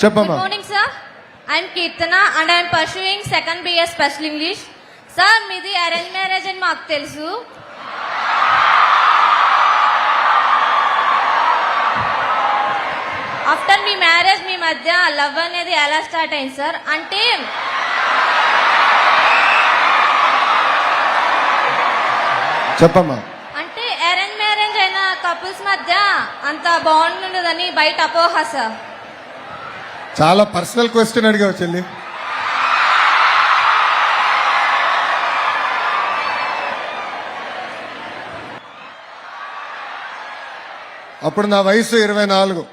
చెప్పమ్మా. Good morning, sir. I am Kirtana and I am pursuing second BS Special English. Sir, మీది arrange marriage అని మాకు తెలుసు. After మీ marriage మీ మధ్య love అనేది ఎలా స్టార్ట్ అయింది సార్? అంటే చెప్పమ్మా. అంటే అరేంజ్ మ్యారేజ్ అయిన కపుల్స్ మధ్య అంత బాండ్ ఉండదని బయట అపోహ సార్. చాలా పర్సనల్ క్వశ్చన్ అడిగావు చెల్లి. అప్పుడు నా వయసు 24.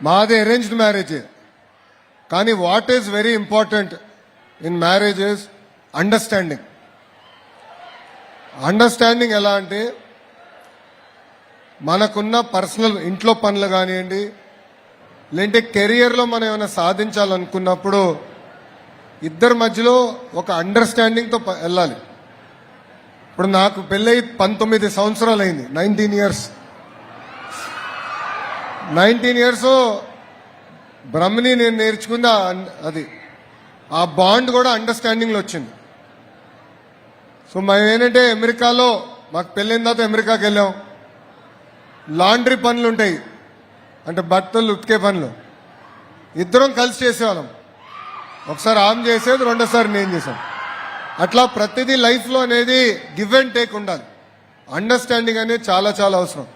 మాది అరేంజ్డ్ మ్యారేజ్. కానీ what is very important in marriage is understanding. Understanding ఎలా అంటే మనకున్న పర్సనల్ ఇంట్లో పనులు కానివ్వండి, లేదంటే కెరియర్లో మనం ఏమైనా సాధించాలనుకున్నప్పుడు ఇద్దరి మధ్యలో ఒక అండర్స్టాండింగ్తో వెళ్ళాలి. ఇప్పుడు నాకు పెళ్ళయి 19 సంవత్సరాలు అయింది. 19 ఇయర్స్ బ్రహ్మని నేను నేర్చుకుంది అది ఆ బాండ్ కూడా అండర్స్టాండింగ్లో వచ్చింది. సో మేము ఏంటంటే అమెరికాలో మాకు పెళ్ళైన తర్వాత అమెరికాకి వెళ్ళాం. లాండ్రీ పనులు ఉంటాయి, అంటే బట్టలు ఉతికే పనులు ఇద్దరం కలిసి చేసేవాళ్ళం. ఒకసారి ఆమె చేసేది, రెండోసారి నేను చేశాను. అట్లా ప్రతిదీ లైఫ్లో అనేది గివ్ అండ్ టేక్ ఉండాలి. అండర్స్టాండింగ్ అనేది చాలా చాలా అవసరం.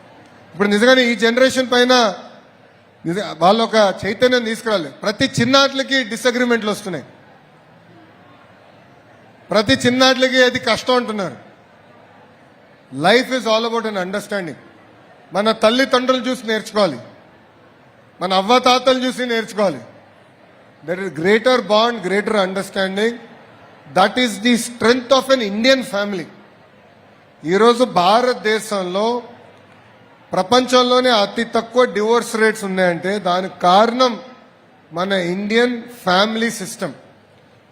ఇప్పుడు నిజంగానే ఈ జనరేషన్ పైన వాళ్ళు ఒక చైతన్యం తీసుకురాలి. ప్రతి చిన్నాట్లకి డిసగ్రిమెంట్లు వస్తున్నాయి, ప్రతి చిన్నాట్లకి అది కష్టం అంటున్నారు. Life is all about an understanding. మన తల్లిదండ్రులు చూసి నేర్చుకోవాలి, మన అవ్వతాతలు చూసి నేర్చుకోవాలి. That is greater bond, greater understanding. That is the strength of an Indian family. ఈరోజు భారతదేశంలో ప్రపంచంలోనే అతి తక్కువ డివోర్స్ రేట్స్ ఉన్నాయంటే దానికి కారణం మన ఇండియన్ ఫ్యామిలీ సిస్టమ్.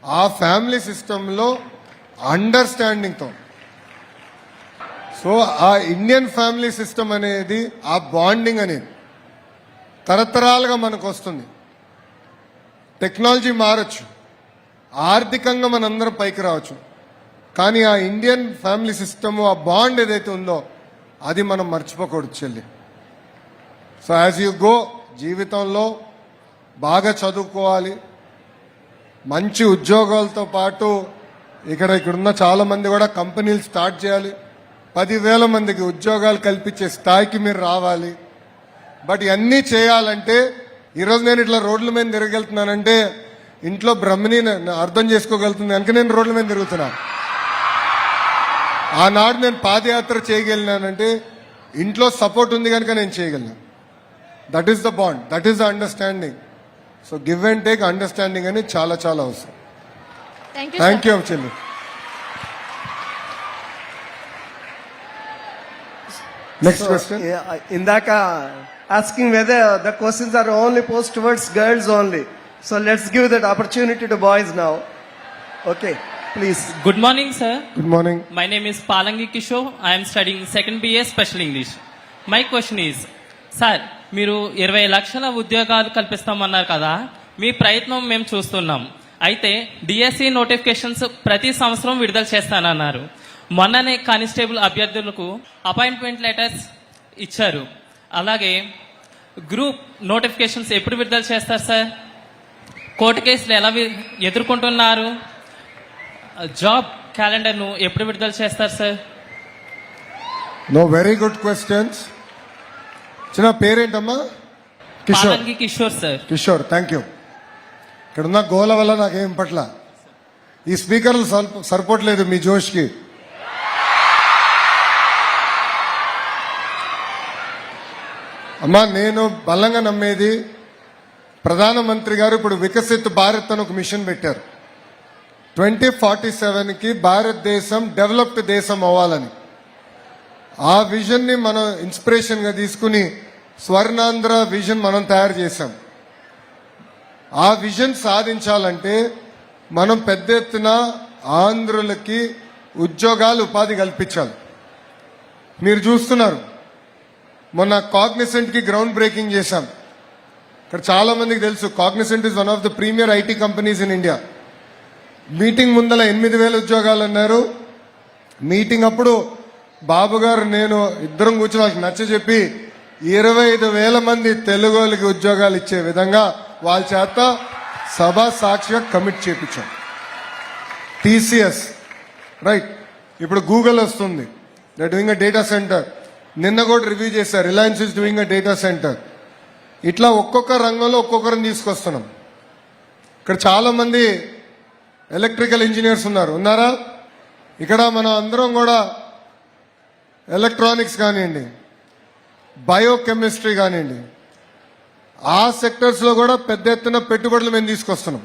ఆ ఫ్యామిలీ సిస్టంలో అండర్స్టాండింగ్తో, సో ఆ ఇండియన్ ఫ్యామిలీ సిస్టమ్ అనేది, ఆ బాండింగ్ అనేది తరతరాలుగా మనకు వస్తుంది. టెక్నాలజీ మారచ్చు, ఆర్థికంగా మనందరం పైకి రావచ్చు, కానీ ఆ ఇండియన్ ఫ్యామిలీ సిస్టమ్, ఆ బాండ్ ఏదైతే ఉందో అది మనం మర్చిపోకూడదు చెల్లి. సో యాజ్ యూ గో, జీవితంలో బాగా చదువుకోవాలి, మంచి ఉద్యోగాలతో పాటు ఇక్కడున్న చాలా మంది కూడా కంపెనీలు స్టార్ట్ చేయాలి. 10,000 మందికి ఉద్యోగాలు కల్పించే స్థాయికి మీరు రావాలి. బట్ ఇవన్నీ చేయాలంటే ఈరోజు నేను ఇట్లా రోడ్ల మీద తిరగలుగుతున్నానంటే ఇంట్లో బ్రహ్మని అర్థం చేసుకోగలుగుతుంది కనుక నేను రోడ్ల మీద తిరుగుతున్నా. ఆనాడు నేను పాదయాత్ర చేయగలిగినానంటే ఇంట్లో సపోర్ట్ ఉంది కనుక నేను చేయగలను. That is the bond, that is the understanding. So give and take, understanding అని చాలా చాలా అవసరం. థ్యాంక్ యూ చెల్లి. Next question. Indaka asking whether the questions are only posed towards girls only. So let's give that opportunity to boys now. Okay, please. Good morning, sir. Good morning. My name is Palangi Kishore. I am studying second BS Special English. My question is, sir, మీరు 20 లక్షల ఉద్యోగాలు కల్పిస్తామన్నారు కదా, మీ ప్రయత్నం మేము చూస్తున్నాం. అయితే DSC notifications ప్రతి సంవత్సరం విడుదల చేస్తానన్నారు. మొన్ననే కానిస్టేబుల్ అభ్యర్థులకు అపాయింట్మెంట్ లెటర్స్ ఇచ్చారు. అలాగే గ్రూప్ నోటిఫికేషన్స్ ఎప్పుడు విడుదల చేస్తారు సార్? కోర్టు కేసులు ఎలా ఎదుర్కొంటున్నారు? జాబ్ క్యాలెండర్ను ఎప్పుడు విడుదల చేస్తారు sir? No, very good questions. చిన్న పేరేంటమ్మా? Kishore. Kishore sir. Kishore, thank you. ఇక్కడున్న గోల వల్ల నాకేం పట్ల ఈ స్పీకర్లు సరిపోవట్లేదు మీ జోష్కి. అమ్మా, నేను బలంగా నమ్మేది ప్రధానమంత్రి గారు ఇప్పుడు వికసిత్ భారత్ అని ఒక మిషన్ పెట్టారు. 2047కి భారతదేశం డెవలప్డ్ దేశం అవ్వాలని. ఆ విజన్ని మనం ఇన్స్పిరేషన్గా తీసుకుని స్వర్ణాంధ్ర విజన్ మనం తయారు చేశాం. ఆ విజన్ సాధించాలంటే మనం పెద్ద ఎత్తున ఆంధ్రులకి ఉద్యోగాలు, ఉపాధి కల్పించాలి. మీరు చూస్తున్నారు మొన్న కాగ్నిసెంట్ కి గ్రౌండ్ బ్రేకింగ్ చేశాం. ఇక్కడ చాలా మందికి తెలుసు Cognizant is one of the premier IT companies in India. Meeting ముందల 8,000 ఉద్యోగాలు అన్నారు. మీటింగ్ అప్పుడు బాబు గారు నేను ఇద్దరం కూర్చొని వాళ్ళకి నచ్చ చెప్పి 25,000 మంది తెలుగు వాళ్ళకి ఉద్యోగాలు ఇచ్చే విధంగా వాళ్ళ చేత సభా సాక్షిగా కమిట్ చేపించాం. టీసీఎస్ రైట్, ఇప్పుడు గూగుల్ వస్తుంది, they doing a data centre. నిన్న కూడా రివ్యూ చేశారు, Reliance is doing a data centre. ఇట్లా ఒక్కొక్క రంగంలో ఒక్కొక్కరిని తీసుకొస్తున్నాం. ఇక్కడ చాలా మంది ఎలక్ట్రికల్ ఇంజనీర్స్ ఉన్నారా? ఇక్కడ మనం అందరం కూడా ఎలక్ట్రానిక్స్ కానివ్వండి, బయోకెమిస్ట్రీ కానివ్వండి, ఆ సెక్టర్స్ లో కూడా పెద్ద ఎత్తున పెట్టుబడులు మేము తీసుకొస్తున్నాం.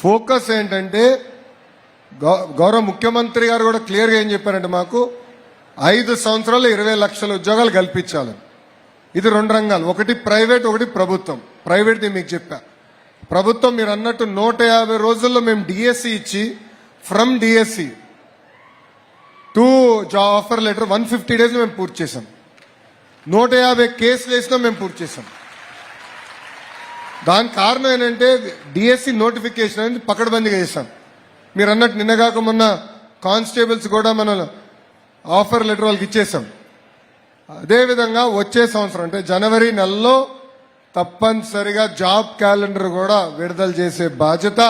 ఫోకస్ ఏంటంటే గౌరవ ముఖ్యమంత్రి గారు కూడా క్లియర్గా ఏం చెప్పారంటే మాకు 5 సంవత్సరాలు 20 లక్షల ఉద్యోగాలు కల్పించాలి. ఇది 2 రంగాలు, ఒకటి ప్రైవేట్, ఒకటి ప్రభుత్వం. ప్రైవేట్ది మీకు చెప్పా. ప్రభుత్వం మీరు అన్నట్టు 150 రోజుల్లో మేము డిఎస్సి ఇచ్చి from DSC to job offer letter 150 days మేము పూర్తి చేశాం. 150 కేసులు వేసినా మేము పూర్తి చేశాం. దానికి కారణం ఏంటంటే డిఎస్సి నోటిఫికేషన్ అనేది పకడ్బందీగా చేశాం. మీరు అన్నట్టు నిన్నగాక మొన్న కానిస్టేబుల్స్ కూడా మనం ఆఫర్ లెటర్ వాళ్ళకి ఇచ్చేసాం. అదేవిధంగా వచ్చే సంవత్సరం అంటే జనవరి నెలలో తప్పనిసరిగా జాబ్ క్యాలెండర్ కూడా విడుదల చేసే బాధ్యత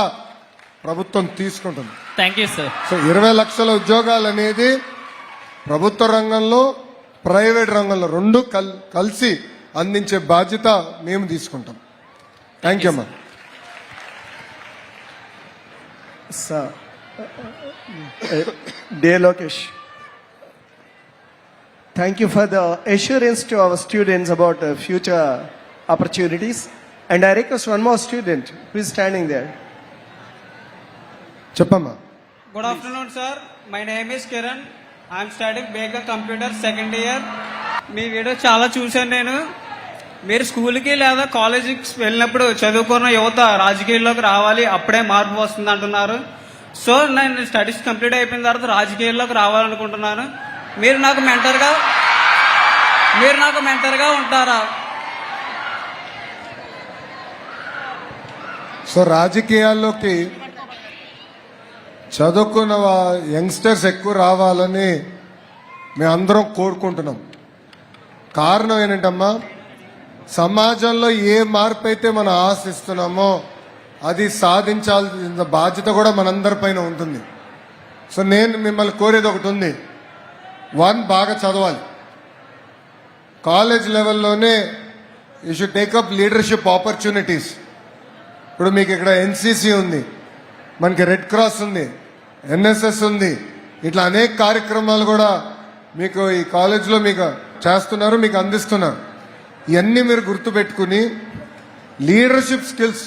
ప్రభుత్వం తీసుకుంటుంది. Thank you sir. సో 20 లక్షల ఉద్యోగాలు అనేది ప్రభుత్వ రంగంలో ప్రైవేట్ రంగంలో 2 కలిసి అందించే బాధ్యత మేము తీసుకుంటాం. థ్యాంక్ యూ అమ్మా. Sir, dear Lokesh, thank you for the assurance to our students about future opportunities. And I request one more student who is standing there. చెప్పమ్మా. Good afternoon, sir. My name is Kiran. I am studying Bega Computer second year. Me video చాలా చూశాను నేను. మీరు స్కూల్కి లేదా కాలేజీకి వెళ్ళినప్పుడు చదువుకున్న యువత రాజకీయాల్లోకి రావాలి, అప్పుడే మార్పు వస్తుంది అంటున్నారు. సో నేను స్టడీస్ కంప్లీట్ అయిపోయిన తర్వాత రాజకీయాల్లోకి రావాలనుకుంటున్నాను. మీరు నాకు మెంటర్గా ఉంటారా? సో రాజకీయాల్లోకి చదువుకున్న యంగ్స్టర్స్ ఎక్కువ రావాలని మేమందరం కోరుకుంటున్నాం. కారణం ఏంటంటమ్మా, సమాజంలో ఏ మార్పు అయితే మనం ఆశిస్తున్నామో అది సాధించాల్సిన బాధ్యత కూడా మనందరిపైన ఉంటుంది. సో నేను మిమ్మల్ని కోరేది ఒకటి ఉంది. 1, బాగా చదవాలి. కాలేజ్ లెవెల్లోనే you should take up leadership opportunities. ఇప్పుడు మీకు ఇక్కడ ఎన్సీసీ ఉంది, మనకి రెడ్ క్రాస్ ఉంది, ఎన్ఎస్ఎస్ ఉంది. ఇట్లా అనేక కార్యక్రమాలు కూడా మీకు ఈ కాలేజ్లో మీకు చేస్తున్నారు, మీకు అందిస్తున్నారు. ఇవన్నీ మీరు గుర్తుపెట్టుకుని లీడర్షిప్ స్కిల్స్